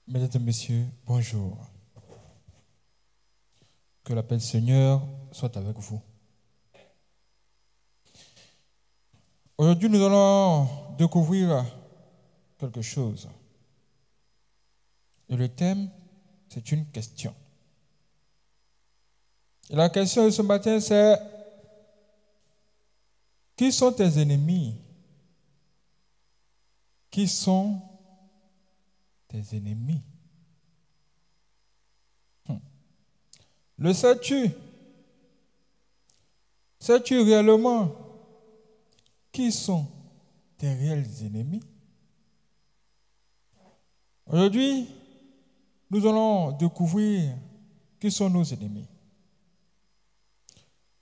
Mesdames et messieurs, bonjour. Que la paix du Seigneur soit avec vous. Aujourd'hui, nous allons découvrir quelque chose. Et le thème, c'est une question. Et la question de ce matin, c'est: qui sont tes ennemis? Qui sont tes ennemis? Le sais-tu? Sais-tu réellement qui sont tes réels ennemis? Aujourd'hui, nous allons découvrir qui sont nos ennemis.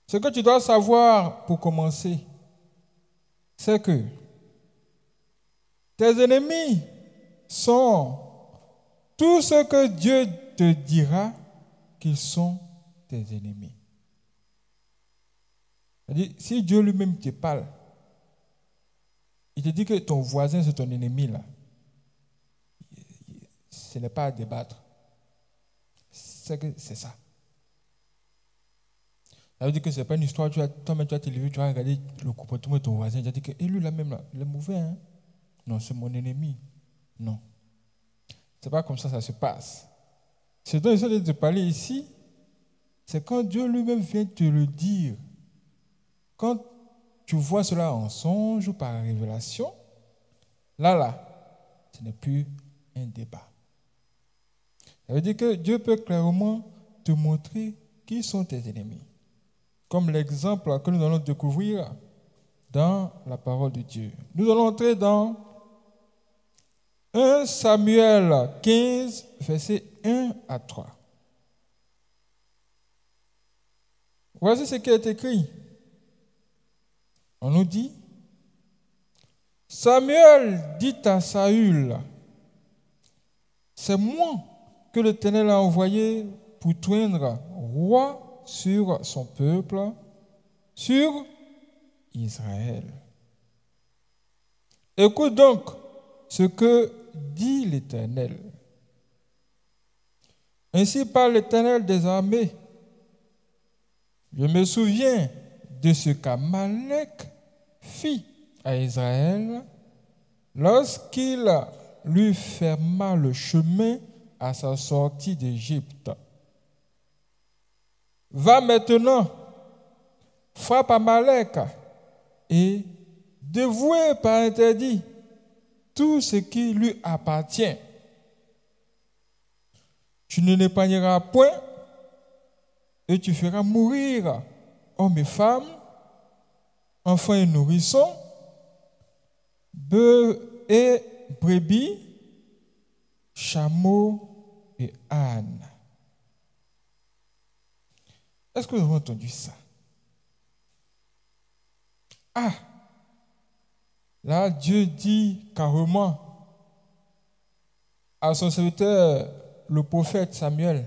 Ce que tu dois savoir pour commencer, c'est que tes ennemis sont tout ce que Dieu te dira qu'ils sont tes ennemis. C'est-à-dire, si Dieu lui-même te parle, il te dit que ton voisin c'est ton ennemi là, ce n'est pas à débattre. C'est ça. Ça veut dire que ce n'est pas une histoire, toi-même tu vas te lever, tu vas regarder le comportement de ton voisin, tu vas dire que lui là-même là, il est mauvais, hein? Non, c'est mon ennemi. Non. Ce n'est pas comme ça se passe. Ce dont j'essaie de te parler ici, c'est quand Dieu lui-même vient te le dire. Quand tu vois cela en songe ou par révélation, là, ce n'est plus un débat. Ça veut dire que Dieu peut clairement te montrer qui sont tes ennemis. Comme l'exemple que nous allons découvrir dans la parole de Dieu. Nous allons entrer dans 1 Samuel 15, versets 1 à 3. Voici ce qui est écrit. On nous dit: Samuel dit à Saül: c'est moi que l'Éternel a envoyé pour toindre roi sur son peuple, sur Israël. Écoute donc ce que dit l'Éternel. Ainsi parle l'Éternel des armées. Je me souviens de ce qu'Amalek fit à Israël lorsqu'il lui ferma le chemin à sa sortie d'Égypte. Va maintenant, frappe Amalek et dévoue par interdit tout ce qui lui appartient. Tu ne l'épargneras point et tu feras mourir hommes et femmes, enfants et nourrissons, bœufs et brebis, chameaux et ânes. Est-ce que vous avez entendu ça? Ah! Là, Dieu dit carrément à son serviteur, le prophète Samuel: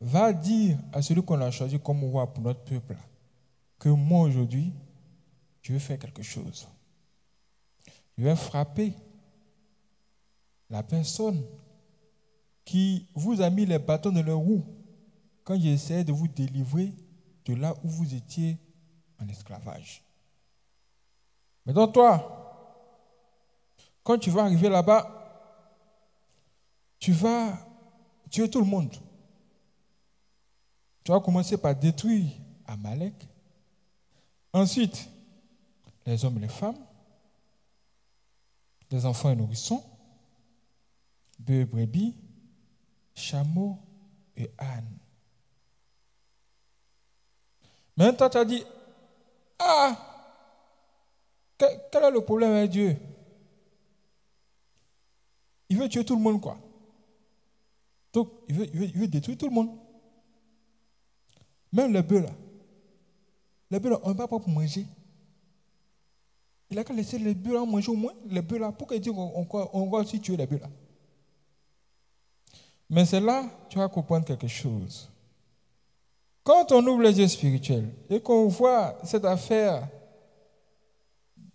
va dire à celui qu'on a choisi comme roi pour notre peuple que moi aujourd'hui, je vais faire quelque chose. Je vais frapper la personne qui vous a mis les bâtons dans les roues quand j'essayais de vous délivrer de là où vous étiez en esclavage. Mais donc toi, quand tu vas arriver là-bas, tu vas tuer tout le monde. Tu vas commencer par détruire Amalek. Ensuite, les hommes et les femmes, les enfants et nourrissons, bœufs et brebis, chameaux et ânes. Maintenant, tu as dit: ah, quel est le problème avec Dieu? Il veut tuer tout le monde, quoi. Donc, il veut détruire tout le monde. Même les bœufs, là. Les bœufs, là, on ne va pas pour manger. Il a qu'à laisser les bœufs là manger au moins. Les bœufs là, pourquoi il dit qu'on va aussi tuer les bœufs là? Mais c'est là que tu vas comprendre quelque chose. Quand on ouvre les yeux spirituels et qu'on voit cette affaire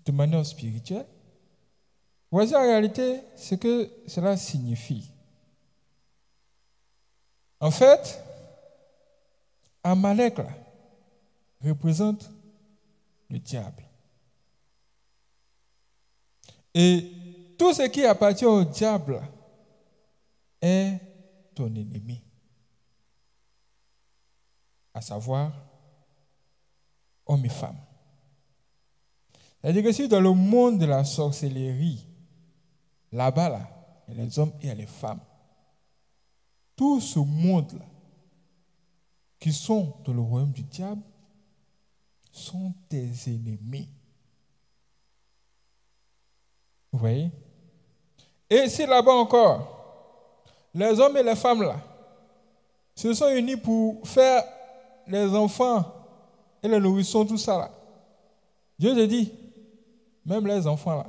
de manière spirituelle, voici en réalité ce que cela signifie. En fait, Amalek là, représente le diable. Et tout ce qui appartient au diable est ton ennemi. À savoir, hommes et femmes. C'est-à-dire que si dans le monde de la sorcellerie, là-bas, là, il y a les hommes et il y a les femmes, tout ce monde-là, qui sont dans le royaume du diable, sont tes ennemis. Vous voyez? Et si là-bas encore, les hommes et les femmes là, se sont unis pour faire les enfants et les nourrissons, tout ça là, Dieu te dit, même les enfants là,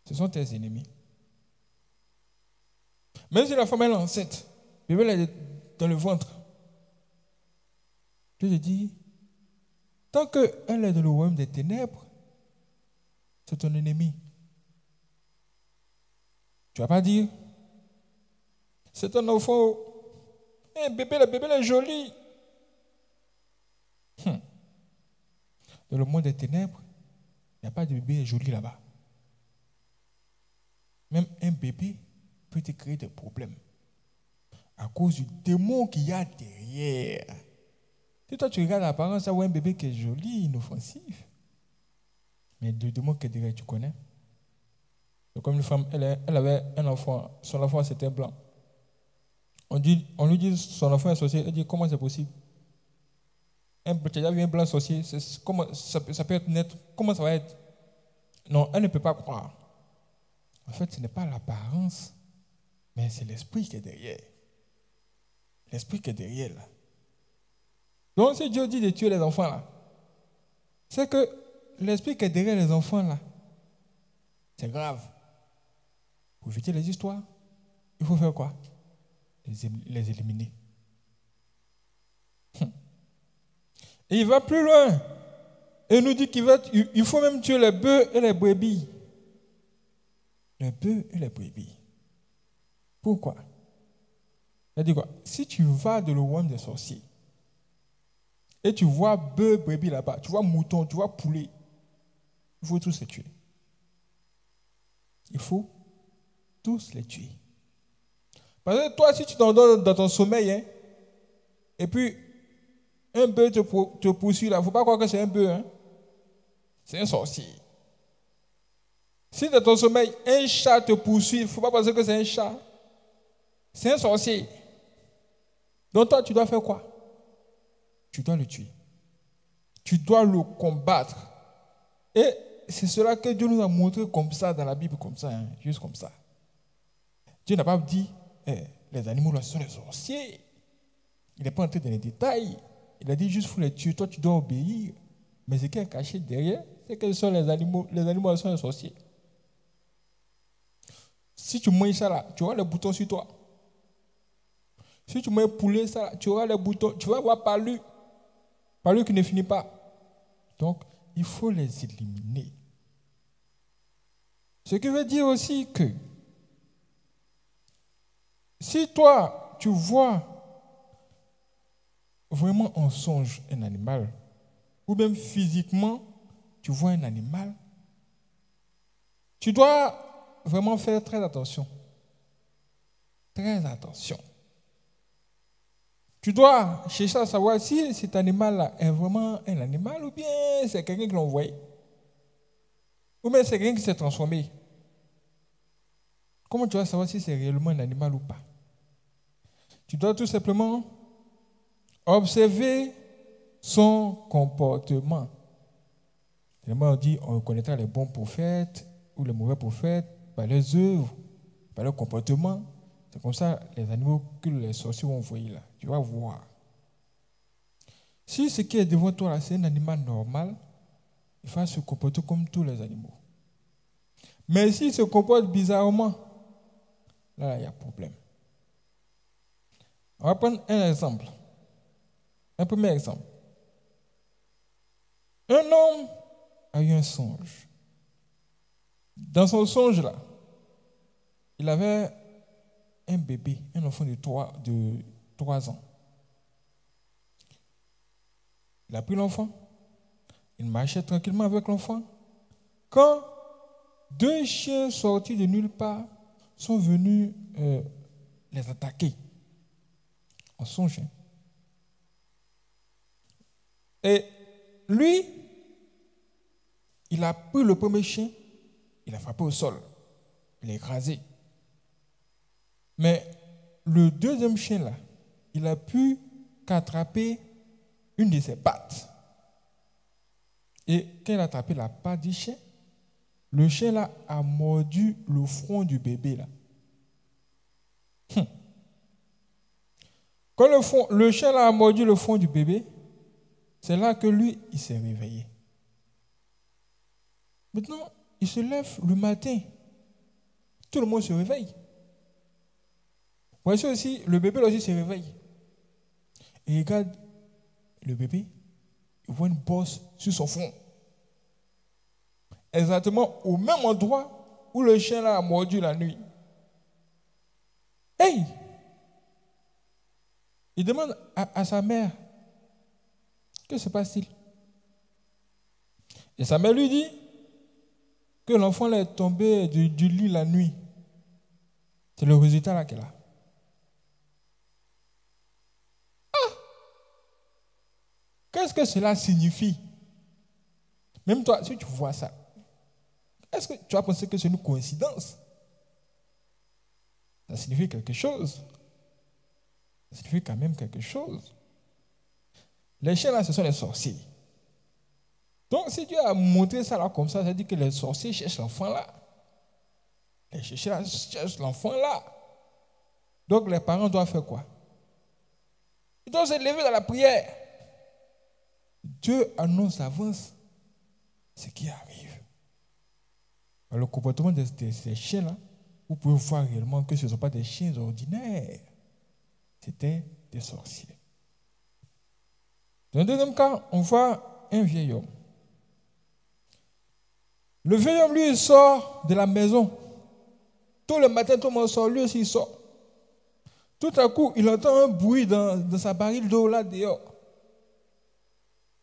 ce sont tes ennemis. Même si la femme est enceinte, le bébé est dans le ventre, Dieu te dit, tant qu'elle est dans le royaume des ténèbres, c'est ton ennemi. Tu ne vas pas dire, c'est un enfant, le bébé est joli. Dans le monde des ténèbres, il n'y a pas de bébé joli là-bas. Même un bébé peut te créer des problèmes à cause du démon qu'il y a derrière. Si toi tu regardes l'apparence, ça voit un bébé qui est joli, inoffensif. Mais le démon qui est derrière, tu connais. C'est comme une femme, elle avait un enfant, son enfant c'était blanc. On lui dit son enfant est sorcier, elle dit comment c'est possible? Tu as déjà vu un blanc sorcier, comment, ça peut être net, comment ça va être? Non, elle ne peut pas croire. En fait, ce n'est pas l'apparence, mais c'est l'esprit qui est derrière. L'esprit qui est derrière là. Donc si Dieu dit de tuer les enfants là, c'est que l'esprit qui est derrière les enfants là, c'est grave. Pour éviter les histoires, il faut faire quoi? Les éliminer. Et il va plus loin. Et il nous dit qu'il faut même tuer les bœufs et les brebis. Les bœufs et les brebis. Pourquoi? Il dit quoi? Si tu vas dans le royaume des sorciers et tu vois bœufs, brebis là-bas, tu vois moutons, tu vois poulets, il faut tous les tuer. Il faut tous les tuer. Parce que toi, si tu t'endors dans ton sommeil, hein, et puis un bœuf te poursuit là, il ne faut pas croire que c'est un bœuf. Hein. C'est un sorcier. Si dans ton sommeil, un chat te poursuit, il ne faut pas penser que c'est un chat. C'est un sorcier. Donc toi, tu dois faire quoi? Tu dois le tuer. Tu dois le combattre. Et c'est cela que Dieu nous a montré comme ça dans la Bible, comme ça, hein, juste comme ça. Dieu n'a pas dit, les animaux là, ce sont les sorciers. Il n'est pas entré dans les détails. Il a dit juste, il faut les tuer. Toi, tu dois obéir. Mais ce qui est caché derrière, c'est que ce sont les animaux. Les animaux sont les sorciers. Si tu manges ça là, tu auras les boutons sur toi. Si tu manges poulet ça là, tu auras les boutons. Tu vas avoir palu qui ne finit pas. Donc, il faut les éliminer. Ce qui veut dire aussi que si toi, tu vois vraiment en songe un animal, ou même physiquement, tu vois un animal, tu dois vraiment faire très attention. Très attention. Tu dois chercher à savoir si cet animal-là est vraiment un animal ou bien c'est quelqu'un qui l'a envoyé. Ou bien c'est quelqu'un qui s'est transformé. Comment tu vas savoir si c'est réellement un animal ou pas? Tu dois tout simplement observer son comportement. On dit on reconnaîtra les bons prophètes ou les mauvais prophètes par leurs œuvres, par leur comportement. C'est comme ça les animaux que les sorciers vont envoyer là. Tu vas voir. Si ce qui est devant toi là, c'est un animal normal, il va se comporter comme tous les animaux. Mais s'il se comporte bizarrement, là, il y a problème. On va prendre un exemple. Un premier exemple. Un homme a eu un songe. Dans son songe là, il avait un bébé, un enfant de 3 ans. Il a pris l'enfant, il marchait tranquillement avec l'enfant. Quand 2 chiens sortis de nulle part sont venus les attaquer en son chien. Et lui, il a pris le premier chien, il a frappé au sol, il l'a écrasé. Mais le deuxième chien là, il a pu qu'attraper une de ses pattes. Et quand il a attrapé la patte du chien, le chien là a mordu le front du bébé là. Quand le chien là a mordu le front du bébé, c'est là que lui, il s'est réveillé. Maintenant, il se lève le matin. Tout le monde se réveille. Voici aussi, le bébé là aussi se réveille. Et il regarde le bébé, il voit une bosse sur son front. Exactement au même endroit où le chien là a mordu la nuit. Hey! Il demande à sa mère, que se passe-t-il? Et sa mère lui dit que l'enfant là est tombé du lit la nuit. C'est le résultat là qu'elle a. Qu'est-ce que cela signifie? Même toi, si tu vois ça, est-ce que tu as pensé que c'est une coïncidence? Ça signifie quelque chose. Ça signifie quand même quelque chose. Les chiens là, ce sont les sorciers. Donc, si Dieu a montré ça là comme ça veut dire que les sorciers cherchent l'enfant là. Les sorciers là cherchent l'enfant là. Donc, les parents doivent faire quoi? Ils doivent se lever dans la prière. Dieu annonce d'avance ce qui arrive. Alors, le comportement de ces chiens-là, vous pouvez voir réellement que ce ne sont pas des chiens ordinaires. C'était des sorciers. Dans le deuxième cas, on voit un vieil homme. Le vieil homme, lui, il sort de la maison. Tout le matin, tout le monde sort, lui aussi il sort. Tout à coup, il entend un bruit dans sa baril d'eau là dehors.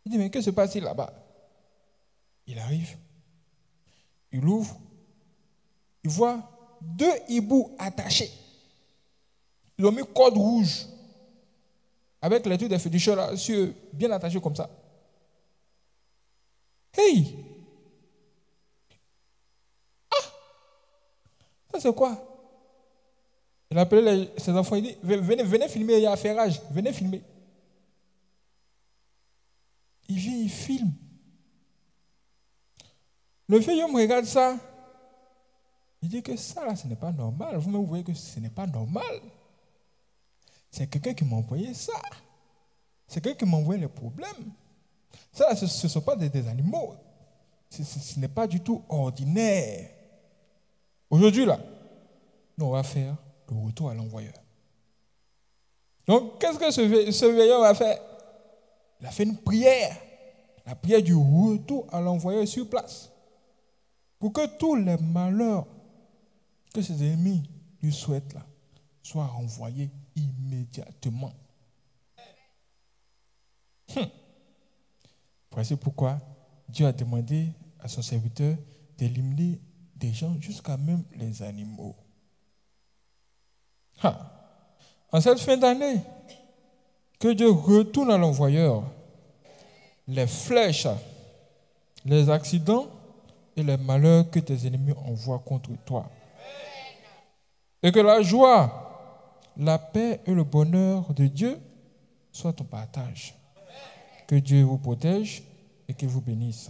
Il dit, mais qu'est-ce qui se passe là-bas? Il arrive, il ouvre, il voit 2 hiboux attachés. Ils ont mis corde rouge avec les trucs des féticheurs là, bien attachés comme ça. Hey! Ah! Ça c'est quoi? Il a appelé ses enfants, il dit, venez filmer, il y a affairage, venez filmer. Il vient, il filme. Le vieil homme regarde ça. Il dit que ça, là, ce n'est pas normal. Vous-même, vous voyez que ce n'est pas normal. C'est quelqu'un qui m'a envoyé ça. C'est quelqu'un qui m'a envoyé les problèmes. Ça, là, ce ne sont pas des animaux. Ce n'est pas du tout ordinaire. Aujourd'hui, là, nous, on va faire le retour à l'envoyeur. Donc, qu'est-ce que ce vieil homme a fait? Il a fait une prière. La prière du retour à l'envoyeur sur place. Pour que tous les malheurs que ses ennemis lui souhaitent là, soient renvoyés immédiatement. Voici pourquoi Dieu a demandé à son serviteur d'éliminer des gens jusqu'à même les animaux. En cette fin d'année, que Dieu retourne à l'envoyeur les flèches, les accidents et les malheurs que tes ennemis envoient contre toi. Et que la joie, la paix et le bonheur de Dieu soient ton partage. Que Dieu vous protège et qu'il vous bénisse.